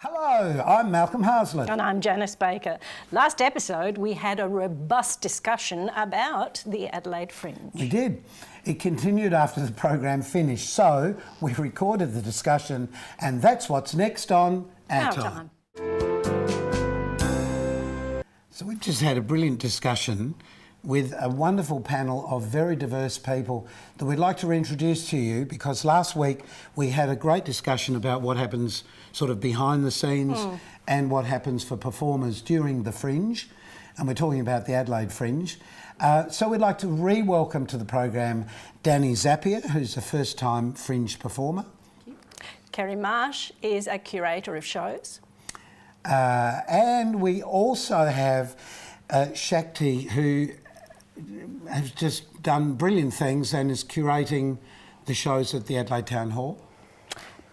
Hello, I'm Malcolm Haslett. And I'm Janice Baker. Last episode we had a robust discussion about the Adelaide Fringe. We did. It continued after the program finished, so we recorded the discussion, and that's what's next on Our Time. So we've just had a brilliant discussion with a wonderful panel of very diverse people that we'd like to reintroduce to you, because last week we had a great discussion about what happens sort of behind the scenes and what happens for performers during the Fringe, and we're talking about the Adelaide Fringe. So we'd like to re-welcome to the program Danni Zappier, who's a first-time Fringe performer. Kerry Marsh is a curator of shows. And we also have Shakti, who has just done brilliant things and is curating the shows at the Adelaide Town Hall.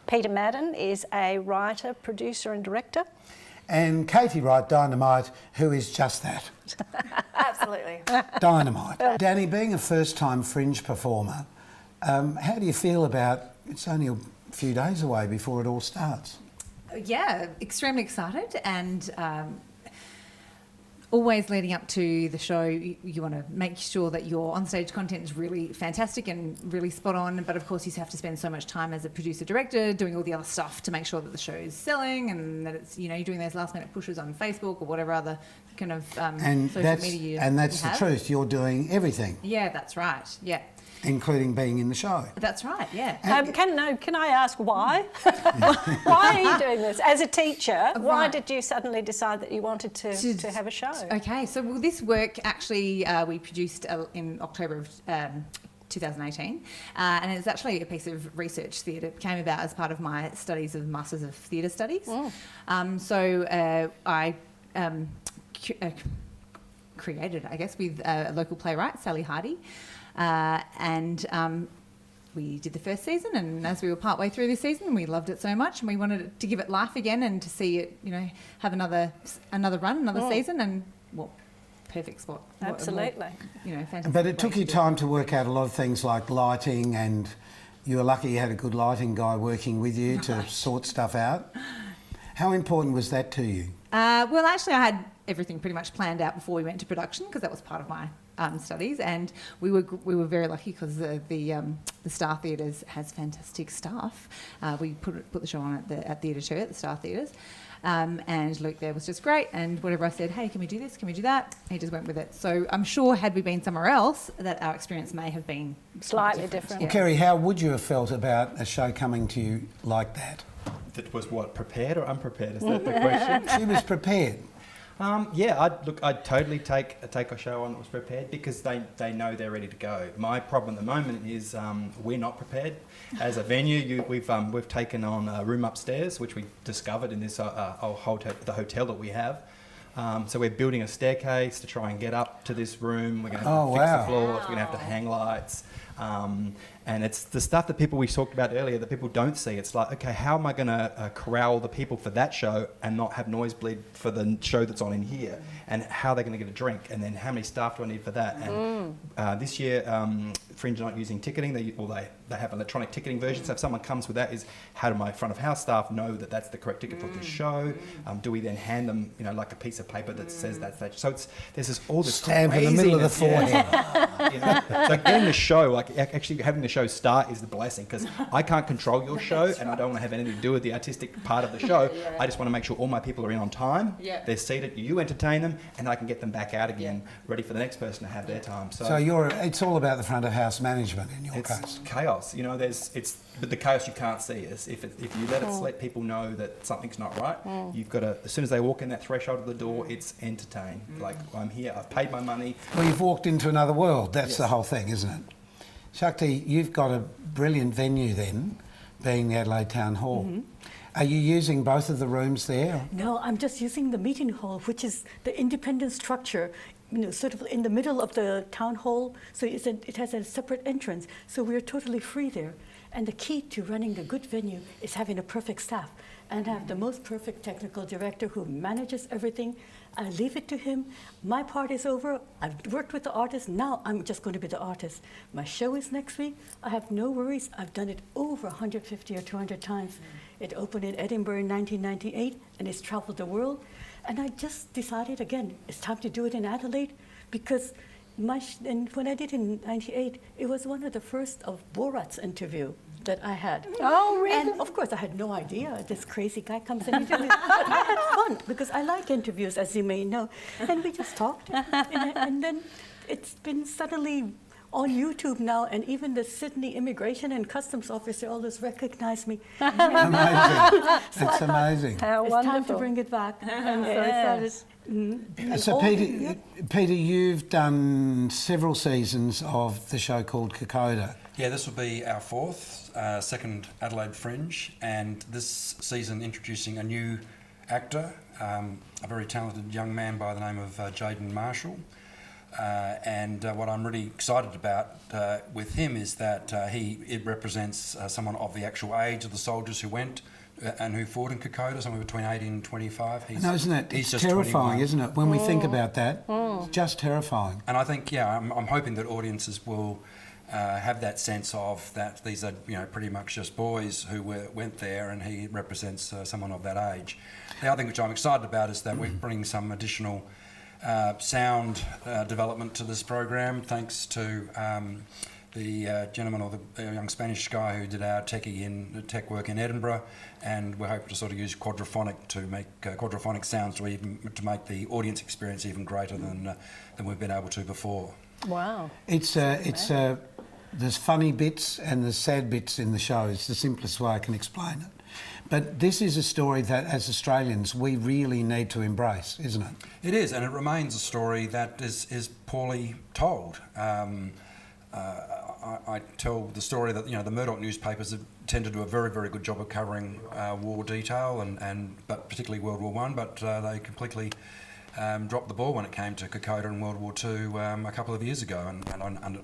Peter Maddern is a writer, producer and director. And Katie Wright, Dynamite, who is just that. Absolutely. Dynamite. Danni, being a first-time Fringe performer, how do you feel about, it's only a few days away before it all starts? Yeah, extremely excited, and always leading up to the show, you want to make sure that your onstage content is really fantastic and really spot on, but of course you have to spend so much time as a producer-director doing all the other stuff to make sure that the show is selling and that it's, you know, you're doing those last-minute pushes on Facebook or whatever other kind of social media. And that's the truth, you're doing everything. Yeah, that's right, yeah. Including being in the show. That's right, yeah. Can I ask why? Why are you doing this? As a teacher, why did you suddenly decide that you wanted to have a show? Okay, so this work actually we produced in October of 2018, and it's actually a piece of research theatre. It came about as part of my studies of Masters of Theatre Studies. So I created, I guess, with a local playwright, Sally Hardy. We did the first season, and as we were partway through the season, we loved it so much, and we wanted to give it life again and to see it, you know, have another run, another season, and well, perfect spot. Absolutely. You know, fantastic. But it took you time to work out a lot of things like lighting, and you were lucky you had a good lighting guy working with you to sort stuff out. How important was that to you? Well, actually, I had everything pretty much planned out before we went to production, because that was part of my studies, and we were very lucky because the Star Theatres has fantastic staff. We put the show on at the Editeur at the Star Theatres, and Luke there was just great, and whatever I said, hey, can we do this, can we do that, he just went with it. So I'm sure had we been somewhere else that our experience may have been slightly different. Well, Kerry, how would you have felt about a show coming to you like that? That was what, prepared or unprepared? Is that the question? She was prepared. Yeah, I'd totally take a show on that was prepared, because they know they're ready to go. My problem at the moment is we're not prepared as a venue. We've taken on a room upstairs, which we discovered in this the hotel that we have. So we're building a staircase to try and get up to this room. We're going to fix the floors. We're going to have to hang lights. And it's the stuff that we talked about earlier that people don't see. It's like, okay, how am I going to corral the people for that show and not have nosebleed for the show that's on in here? And how are they going to get a drink? And then how many staff do I need for that? And this year, Fringe are not using ticketing. They have electronic ticketing versions. So if someone comes with that, is how do my front of house staff know that that's the correct ticket for this show? Do we then hand them, you know, like a piece of paper that says that's that? So there's all this stamp in the middle of the forehead. Yeah. So getting the show, like actually having the show start, is the blessing, because I can't control your show, and I don't want to have anything to do with the artistic part of the show. I just want to make sure all my people are in on time. They're seated. You entertain them, and I can get them back out again, ready for the next person to have their time. So it's all about the front of house management in your case. It's chaos. You know, but the chaos you can't see is if you let people know that something's not right. You've got to, as soon as they walk in that threshold of the door, it's entertain. Like, I'm here. I've paid my money. Well, you've walked into another world. That's the whole thing, isn't it? Shakti, you've got a brilliant venue then, being the Adelaide Town Hall. Are you using both of the rooms there? No, I'm just using the meeting hall, which is the independent structure, you know, sort of in the middle of the town hall. So it has a separate entrance. So we're totally free there. And the key to running a good venue is having a perfect staff and have the most perfect technical director who manages everything. I leave it to him. My part is over. I've worked with the artist. Now I'm just going to be the artist. My show is next week. I have no worries. I've done it over 150 or 200 times. It opened in Edinburgh in 1998, and it's traveled the world. And I just decided, again, it's time to do it in Adelaide, because and when I did in 98, it was one of the first of Borat's interview that I had. Oh, really? And of course, I had no idea this crazy guy comes and interviews. But I had fun, because I like interviews, as you may know. And we just talked. And then it's been suddenly on YouTube now, and even the Sydney Immigration and Customs Officer always recognize me. Amazing. It's amazing. How It's wonderful. time to bring it back. And Yes. So, Peter, you've done several seasons of the show called Kokoda. Yeah, this will be our fourth, second Adelaide Fringe, and this season introducing a new actor, a very talented young man by the name of Jaden Marshall. And what I'm really excited about with him is that it represents someone of the actual age of the soldiers who went and who fought in Kokoda, somewhere between 18 and 25. No, isn't it? He's It's just terrifying, 21. isn't it? When we think about that, it's just terrifying. And I think, I'm hoping that audiences will have that sense of that these are, pretty much just boys who went there, and he represents someone of that age. The other thing which I'm excited about is that we're bringing some additional sound development to this program, thanks to the gentleman, or the young Spanish guy who did our tech work in Edinburgh, and we're hoping to sort of use quadraphonic to make quadraphonic sounds to make the audience experience even greater than we've been able to before. Wow. There's funny bits and there's sad bits in the show. It's the simplest way I can explain it. But this is a story that, as Australians, we really need to embrace, isn't it? It is, and it remains a story that is poorly told. I tell the story that the Murdoch newspapers tend to do a very, very good job of covering war detail, but particularly World War One. But they completely dropped the ball when it came to Kokoda and World War Two a couple of years ago, and I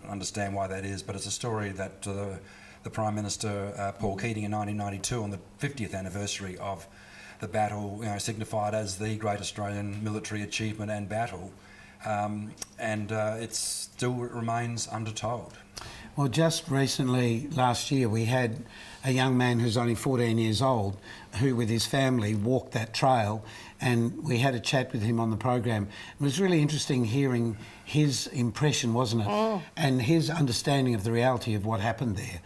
understand why that is. But it's a story that the Prime Minister Paul Keating in 1992, on the 50th anniversary of the battle, signified as the great Australian military achievement and battle, and it still remains undertold. Well, just recently, last year, we had a young man who's only 14 years old who, with his family, walked that trail, and we had a chat with him on the program. It was really interesting hearing his impression, wasn't it? And his understanding of the reality of what happened there.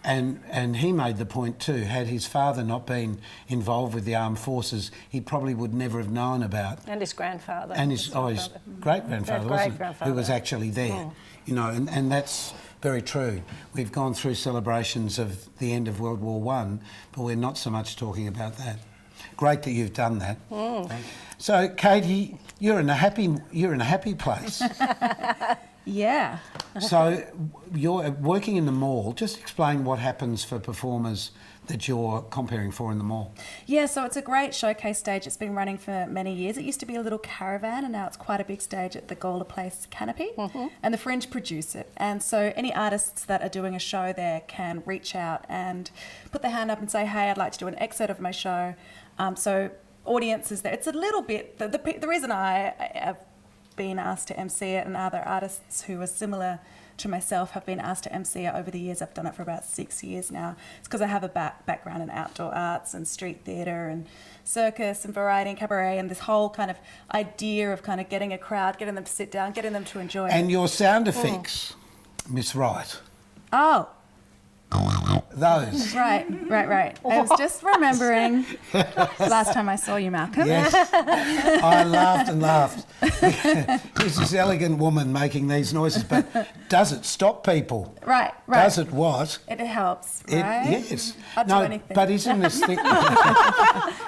And he made the point too, had his father not been involved with the armed forces, he probably would never have known about. And his grandfather. And his great-grandfather, wasn't it? Who was actually there. And that's very true. We've gone through celebrations of the end of World War One, but we're not so much talking about that. Great that you've done that. Thank you. So, Katie, you're in a happy place. Yeah. So you're working in the mall. Just explain what happens for performers that you're comparing for in the mall. Yeah, so it's a great showcase stage. It's been running for many years. It used to be a little caravan, and now it's quite a big stage at the Gawler Place Canopy, and the Fringe produce it. And so any artists that are doing a show there can reach out and put their hand up and say, hey, I'd like to do an excerpt of my show. So audiences there. It's a little bit, the reason I have been asked to MC it, and other artists who are similar to myself have been asked to MC it over the years. I've done it for about 6 years now. It's because I have a background in outdoor arts and street theatre and circus and variety and cabaret, and this whole kind of idea of kind of getting a crowd, getting them to sit down, getting them to enjoy it. And your sound effects, Miss Wright. Oh, Those. right. I was just remembering last time I saw you, Malcolm. Yes. I laughed and laughed. There's this elegant woman making these noises, but does it stop people? Right. Does it what? It helps, right? Yes. I'd do anything. But isn't this the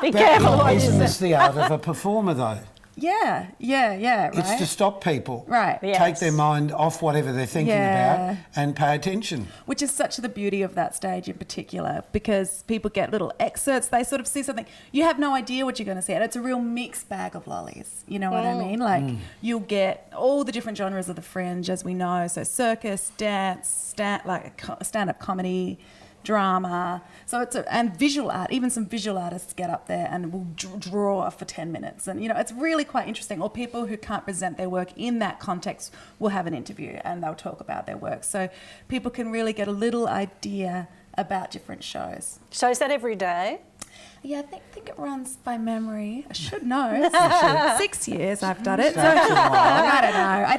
Be careful what you isn't say. this the art of a performer though? Yeah, right. It's to stop people. Right. Yeah. Take their mind off whatever they're thinking Yeah. about and pay attention. Which is such the beauty of that stage in particular, because people get little excerpts, they sort of see something, you have no idea what you're going to see, and it's a real mixed bag of lollies, you know what I mean? Like, you'll get all the different genres of the Fringe, as we know, so circus, dance, stand-up comedy, drama, so and visual art. Even some visual artists get up there and will draw for 10 minutes, and it's really quite interesting. Or people who can't present their work in that context will have an interview and they'll talk about their work, so people can really get a little idea about different shows. So is that every day? Yeah, I think it runs by memory. I should know. 6 years I've done it. So, That's a while. I don't know. I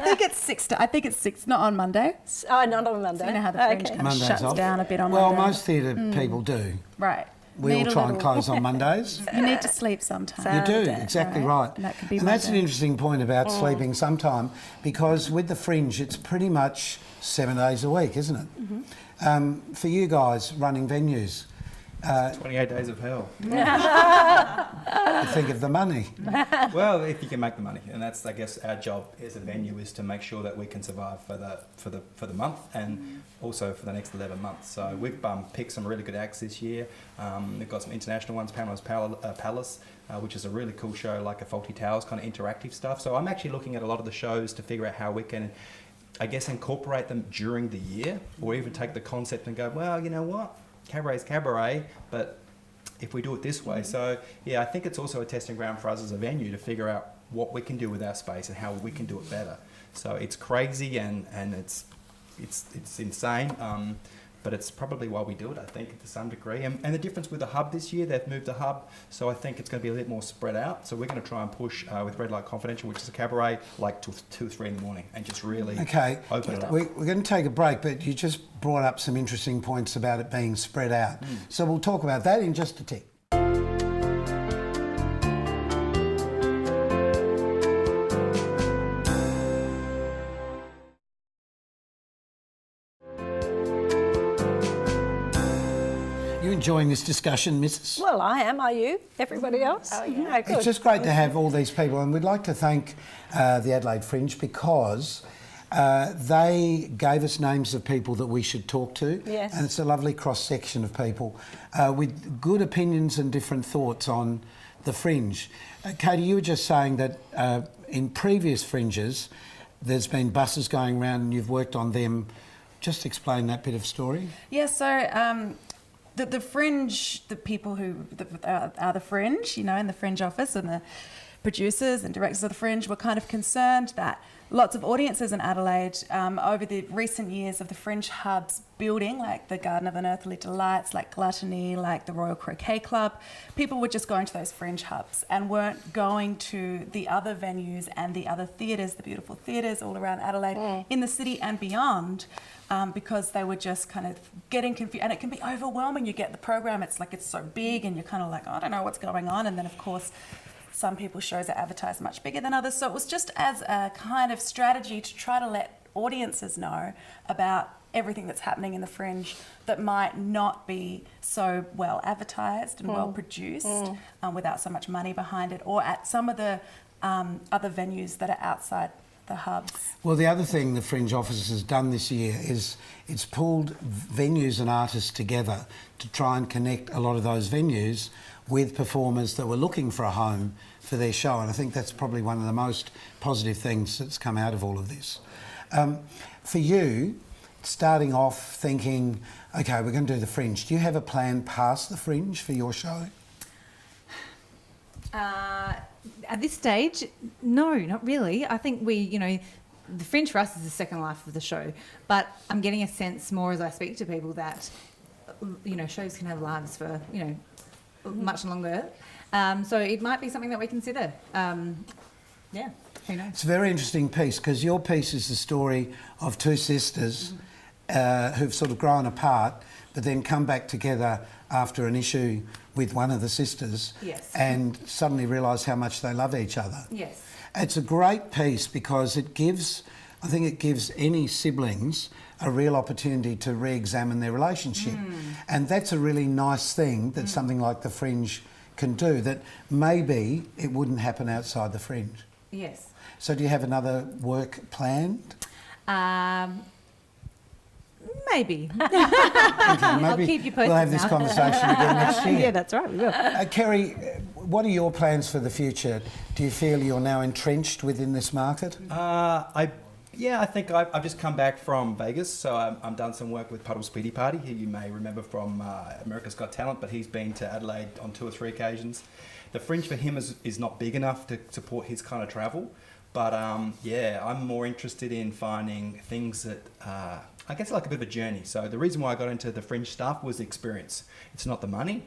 think it's 6. Not on Monday. Oh, not on Monday. So you know how the Fringe kind of Monday's shuts off. down a bit on Well, Monday. most theatre people do. Right. We all Need a try and little- close on Mondays. You need to sleep sometime. You do, Saturday, exactly right. And that could be And that's an Monday. interesting point about sleeping sometime, because with the Fringe, it's pretty much 7 days a week, isn't it? For you guys running venues, 28 days of hell. you think of the money. Well, if you can make the money, and that's, I guess, our job as a venue is to make sure that we can survive for the month and also for the next 11 months. So we've picked some really good acts this year. We've got some international ones, Pamela's Palace, which is a really cool show, like a Faulty Towers kind of interactive stuff. So I'm actually looking at a lot of the shows to figure out how we can, I guess, incorporate them during the year, or even take the concept and go, well, you know what, cabaret's cabaret, but if we do it this way. So yeah, I think it's also a testing ground for us as a venue to figure out what we can do with our space and how we can do it better. So it's crazy and it's insane, but it's probably why we do it, I think, to some degree. And the difference with the hub this year, they've moved the hub, so I think it's going to be a little more spread out. So we're going to try and push with Red Light Confidential, which is a cabaret, like till 2 or 3 in the morning, and just really open it up. We're going to take a break, but you just brought up some interesting points about it being spread out. So we'll talk about that in just a tick. You enjoying this discussion, Mrs.? Well, I am. Are you? Everybody else? Oh, yeah. No, good. It's just great to have all these people, and we'd like to thank the Adelaide Fringe because they gave us names of people that we should talk to. Yes. And it's a lovely cross-section of people with good opinions and different thoughts on the Fringe. Katie, you were just saying that in previous Fringes, there's been buses going around and you've worked on them. Just explain that bit of story. Yeah, so the Fringe, the people who are the Fringe, you know, in the Fringe office, and the producers and directors of the Fringe were kind of concerned that lots of audiences in Adelaide over the recent years of the Fringe hubs building, like the Garden of Unearthly Delights, like Gluttony, like the Royal Croquet Club, people were just going to those Fringe hubs and weren't going to the other venues and the other theatres, the beautiful theatres all around Adelaide, in the city and beyond, because they were just kind of getting confused. And it can be overwhelming. You get the program, it's like it's so big and you're kind of like, I don't know what's going on. And then, of course, some people's shows are advertised much bigger than others. So it was just as a kind of strategy to try to let audiences know about everything that's happening in the Fringe that might not be so well advertised and well produced without so much money behind it, or at some of the other venues that are outside the hubs. Well, the other thing the Fringe office has done this year is it's pulled venues and artists together to try and connect a lot of those venues with performers that were looking for a home for their show. And I think that's probably one of the most positive things that's come out of all of this. For you, starting off thinking, okay, we're going to do the Fringe, do you have a plan past the Fringe for your show? At this stage, no, not really. I think the Fringe for us is the second life of the show, but I'm getting a sense more as I speak to people that, shows can have lives for, much longer. So it might be something that we consider. Yeah, who knows? It's a very interesting piece because your piece is the story of two sisters who've sort of grown apart but then come back together after an issue with one of the sisters. Yes. And suddenly realise how much they love each other. Yes. It's a great piece because it gives any siblings a real opportunity to re-examine their relationship. And that's a really nice thing that something like the Fringe can do, that maybe it wouldn't happen outside the Fringe. Yes. So do you have another work planned? Maybe. Okay, I'll maybe keep you posted we'll have this now. conversation again next year. Yeah, that's right, we will. Kerry, what are your plans for the future? Do you feel you're now entrenched within this market? I think I've just come back from Vegas, so I've done some work with Puddle's Speedy Party, who you may remember from America's Got Talent, but he's been to Adelaide on 2 or 3 occasions. The Fringe for him is not big enough to support his kind of travel, but I'm more interested in finding things that I guess like a bit of a journey. So the reason why I got into the Fringe stuff was the experience. It's not the money.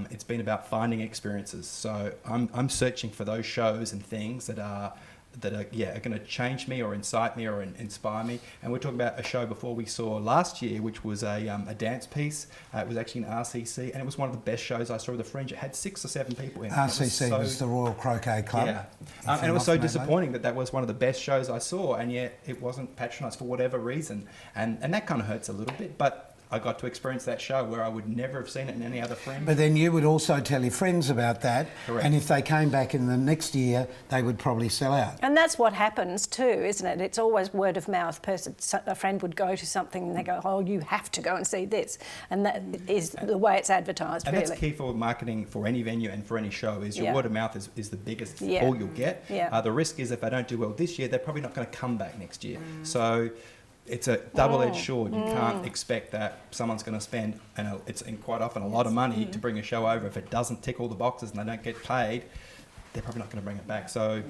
It's been about finding experiences. So I'm searching for those shows and things that are going to change me or incite me or inspire me. And we're talking about a show before we saw last year, which was a dance piece. It was actually an RCC, and it was one of the best shows I saw at the Fringe. It had 6 or 7 people in it. RCC was the Royal Croquet Club. Yeah, and it was so disappointing that was one of the best shows I saw, and yet it wasn't patronised for whatever reason. And that kind of hurts a little bit, but I got to experience that show where I would never have seen it in any other Fringe. But then you would also tell your friends about that. Correct. And if they came back in the next year, they would probably sell out. And that's what happens too, isn't it? It's always word of mouth. A friend would go to something and they go, oh, you have to go and see this. And that is the way it's advertised, and really. that's key for marketing for any venue and for any show, is your word of mouth is the biggest all you'll get. Yeah. The risk is if they don't do well this year, they're probably not going to come back next year. So it's a double-edged sword. You can't expect that someone's going to spend, quite often, a lot of money to bring a show over. If it doesn't tick all the boxes and they don't get paid, they're probably not going to bring it back. So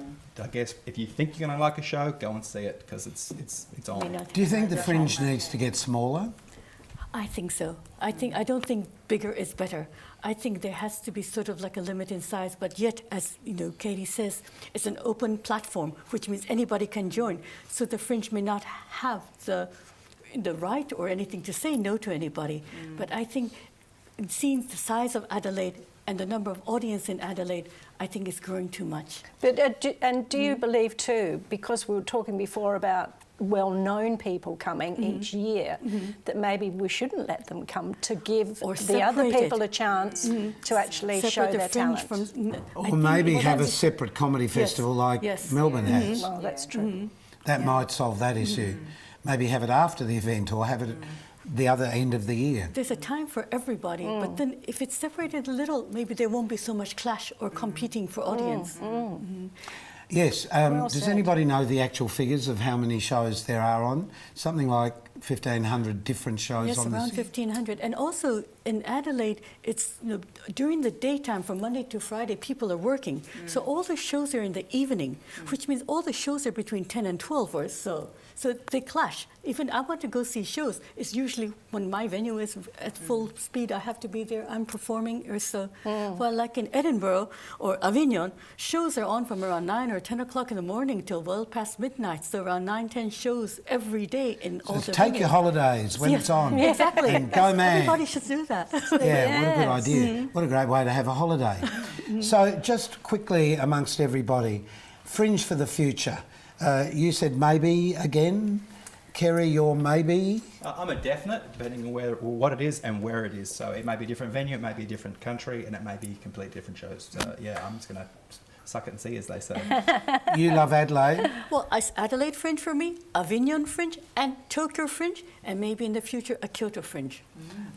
I guess if you think you're going to like a show, go and see it, because it's on. Do you think the Fringe needs to get smaller? I think so. I don't think bigger is better. I think there has to be sort of like a limit in size, but yet, as you know, Katie says, it's an open platform, which means anybody can join. So the Fringe may not have the right or anything to say no to anybody. But I think, seeing the size of Adelaide and the number of audience in Adelaide, I think it's growing too much. But do you believe too, because we were talking before about well-known people coming each year, that maybe we shouldn't let them come to give the other people a chance to actually show their talent? Or maybe have a separate comedy festival like Melbourne has. Well, that's true. That might solve that issue. Maybe have it after the event or have it at the other end of the year. There's a time for everybody, but then if it's separated a little, maybe there won't be so much clash or competing for audience. Yes. Does anybody know the actual figures of how many shows there are on? Something like 1,500 different shows Yes, on around this. 1,500. And also in Adelaide, it's during the daytime from Monday to Friday, people are working. So all the shows are in the evening, which means all the shows are between 10 and 12 or so. So they clash. Even I want to go see shows. It's usually when my venue is at full speed, I have to be there. I'm performing or so. Well, like in Edinburgh or Avignon, shows are on from around 9 or 10 o'clock in the morning till well past midnight. So around 9, 10 shows every day in all the Take your holidays when it's on. Exactly. And go mad. Everybody should do that. Yeah, what a good idea. What a great way to have a holiday. So just quickly amongst everybody, Fringe for the future. You said maybe again. Kerry, you're maybe? I'm a definite, depending on what it is and where it is. So it may be a different venue, it may be a different country, and it may be completely different shows. So yeah, I'm just going to suck it and see, as they say. You love Adelaide? Well, Adelaide Fringe for me, Avignon Fringe, and Tokyo Fringe, and maybe in the future a Kyoto Fringe.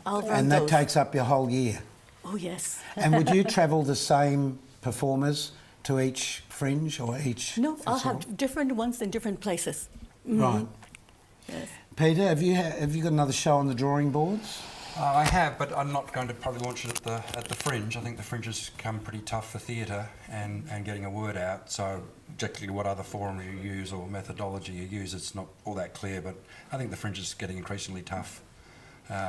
I'll run And that those. takes up your whole year. Oh, yes. And would you travel the same performers to each Fringe or each No, I'll festival? have different ones in different places. Right. Yes. Peter, have you got another show on the drawing boards? I have, but I'm not going to probably launch it at the Fringe. I think the Fringe has come pretty tough for theatre and getting a word out. So particularly what other forum you use or methodology you use, it's not all that clear. But I think the Fringe is getting increasingly tough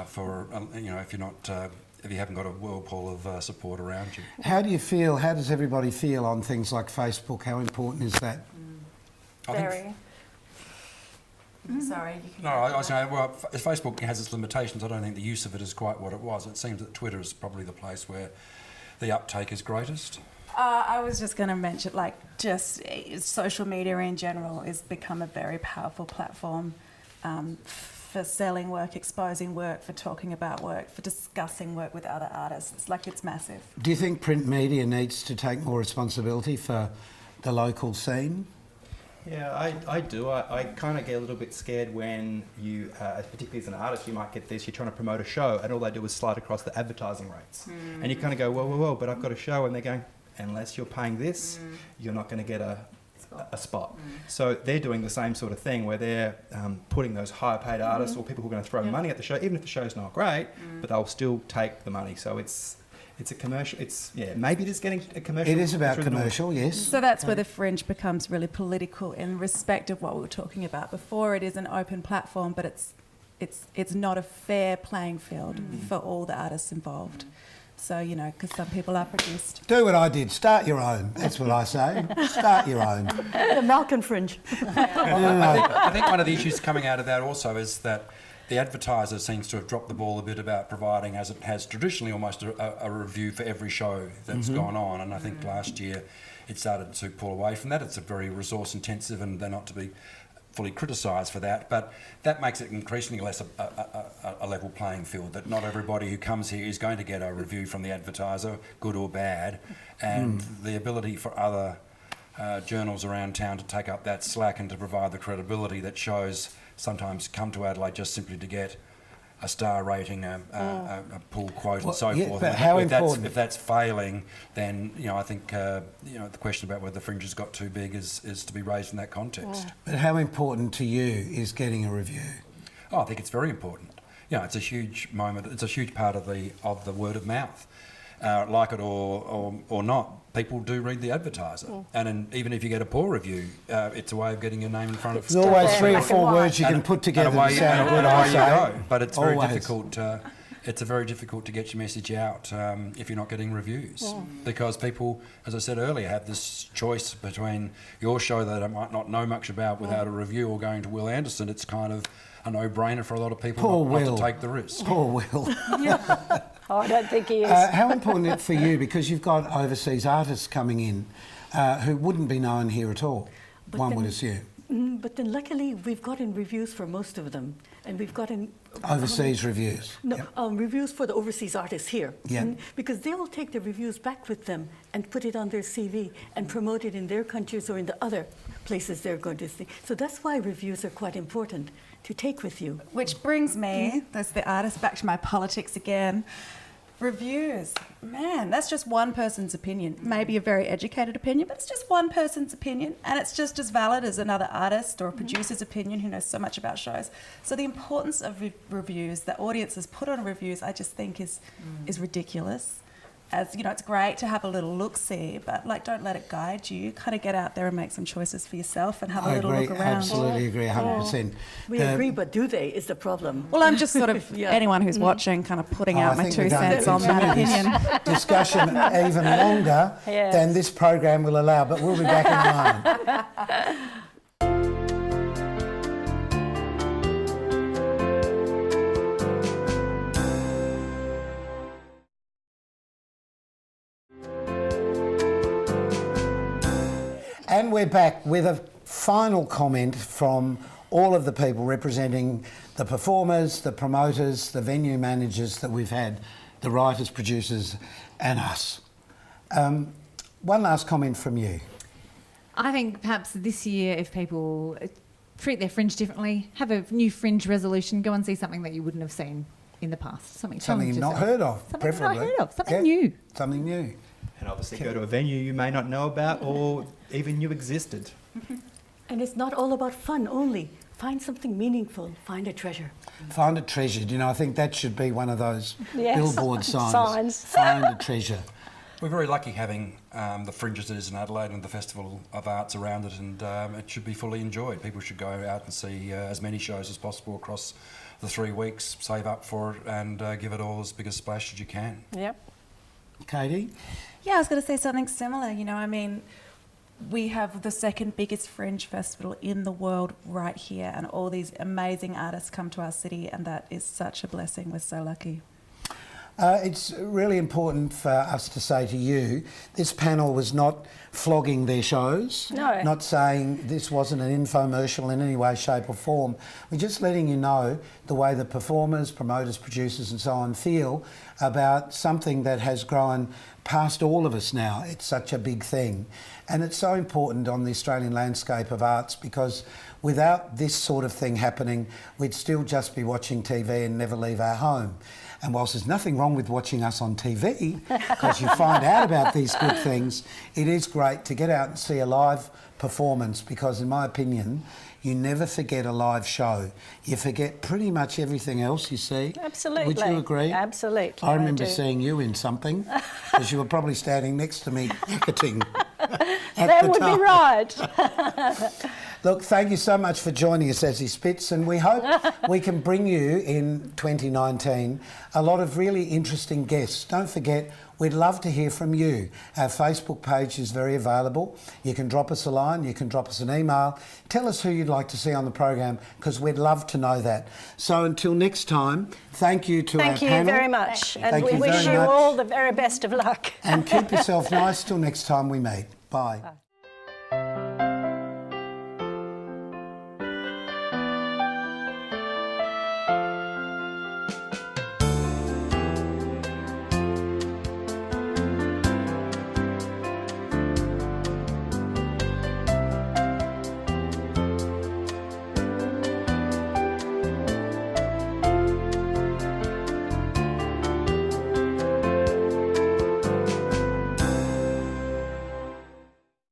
for if you're not if you haven't got a whirlpool of support around you. How do you feel? How does everybody feel on things like Facebook? How important is that? I think Very. Sorry. You can No, I was saying, well, Facebook has its limitations. I don't think the use of it is quite what it was. It seems that Twitter is probably the place where the uptake is greatest. I was just going to mention, social media in general has become a very powerful platform for selling work, exposing work, for talking about work, for discussing work with other artists. It's massive. Do you think print media needs to take more responsibility for the local scene? Yeah, I do. I kind of get a little bit scared when you, particularly as an artist, you might get this, you're trying to promote a show and all they do is slide across the advertising rates. And you kind of go, whoa, but I've got a show, and they're going, unless you're paying this, you're not going to get a spot. So they're doing the same sort of thing where they're putting those higher paid artists or people who are going to throw money at the show, even if the show's not great, but they'll still take the money. So it's a commercial. Maybe it is getting a commercial. It is about commercial, yes. So that's where the Fringe becomes really political in respect of what we were talking about before. It is an open platform, but it's not a fair playing field for all the artists involved. So, you know, because some people are produced. Do what I did. Start your own. That's what I say. Start your own. The Malcolm Fringe. I think one of the issues coming out of that also is that the advertiser seems to have dropped the ball a bit about providing, as it has traditionally, almost a review for every show that's gone on. And I think last year it started to pull away from that. It's a very resource intensive, and they're not to be fully criticised for that, but that makes it increasingly less a level playing field, that not everybody who comes here is going to get a review from the advertiser, good or bad, and the ability for other journals around town to take up that slack and to provide the credibility that shows sometimes come to Adelaide just simply to get a star rating, a pull quote, and so forth. But how important? If that's failing, then I think the question about whether the Fringe has got too big is to be raised in that context. But how important to you is getting a review? Oh, I think it's very important. It's a huge moment. It's a huge part of the word of mouth. Like it or not, people do read the advertiser, and even if you get a poor review, it's a way of getting your name in front of. There's always 3 or 4 words you can put together to sound good. Away you go. But it's very Always. difficult. It's very difficult to get your message out if you're not getting reviews, because people, as I said earlier, have this choice between your show that I might not know much about without a review, or going to Will Anderson. It's kind of a no-brainer for a lot of people not to take the risk. Poor Will. Oh, I don't think he is. How important is it for you, because you've got overseas artists coming in who wouldn't be known here at all, But one then- would assume. But then luckily we've gotten reviews for most of them, and we've gotten Overseas reviews. No, Yep. Reviews for the overseas artists here. Yeah. Because they will take the reviews back with them and put it on their CV and promote it in their countries or in the other places they're going to see. So that's why reviews are quite important to take with you. Which brings me, that's the artist, back to my politics again. Reviews, man, that's just one person's opinion. Maybe a very educated opinion, but it's just one person's opinion, and it's just as valid as another artist or a producer's opinion who knows so much about shows. So the importance of reviews that audiences put on reviews, I just think is ridiculous. As you know, it's great to have a little look-see, but don't let it guide you. Kind of get out there and make some choices for yourself and have a little look around. Absolutely agree, 100%. We agree, but do they is the problem. Well, I'm just sort of Yeah. anyone who's watching, kind of putting out I my think 2 we're going to cents on that continue opinion. this discussion even longer Yes. than this program will allow, but we'll be back in a moment. And we're back with a final comment from all of the people representing the performers, the promoters, the venue managers that we've had, the writers, producers, and us. One last comment from you. I think perhaps this year, if people treat their Fringe differently, have a new Fringe resolution, go and see something that you wouldn't have seen in the past. Something Something not heard of, Something preferably. not heard of, something Yeah, new. Something new. And obviously go to a venue you may not know about or even knew existed. And it's not all about fun only. Find something meaningful. Find a treasure. Find a treasure. I think that should be one of those Yes. billboard signs. Signs. Find a treasure. We're very lucky having the Fringe as it is in Adelaide and the Festival of Arts around it, and it should be fully enjoyed. People should go out and see as many shows as possible across the 3 weeks, save up for it, and give it all as big a splash as you can. Yep. Katie? Yeah, I was going to say something similar. We have the second biggest Fringe festival in the world right here, and all these amazing artists come to our city, and that is such a blessing. We're so lucky. It's really important for us to say to you, this panel was not flogging their shows, No. not saying this wasn't an infomercial in any way, shape or form. We're just letting you know the way the performers, promoters, producers and so on feel about something that has grown past all of us now. It's such a big thing. And it's so important on the Australian landscape of arts, because without this sort of thing happening, we'd still just be watching TV and never leave our home. And whilst there's nothing wrong with watching us on TV, because you find out about these good things, it is great to get out and see a live performance, because in my opinion, you never forget a live show. You forget pretty much everything else you see. Absolutely. Would you agree? Absolutely. I remember do. seeing you in something, because you were probably standing next to me, acting. That would be right. Look, thank you so much for joining us, Ezzy Spitz, and we hope we can bring you in 2019 a lot of really interesting guests. Don't forget, we'd love to hear from you. Our Facebook page is very available. You can drop us a line, you can drop us an email. Tell us who you'd like to see on the program, because we'd love to know that. So until next time, thank you to our panel. Thank you very much. And Thank we you wish very you much. all the very best of luck. And keep yourself nice till next time we meet. Bye. Bye.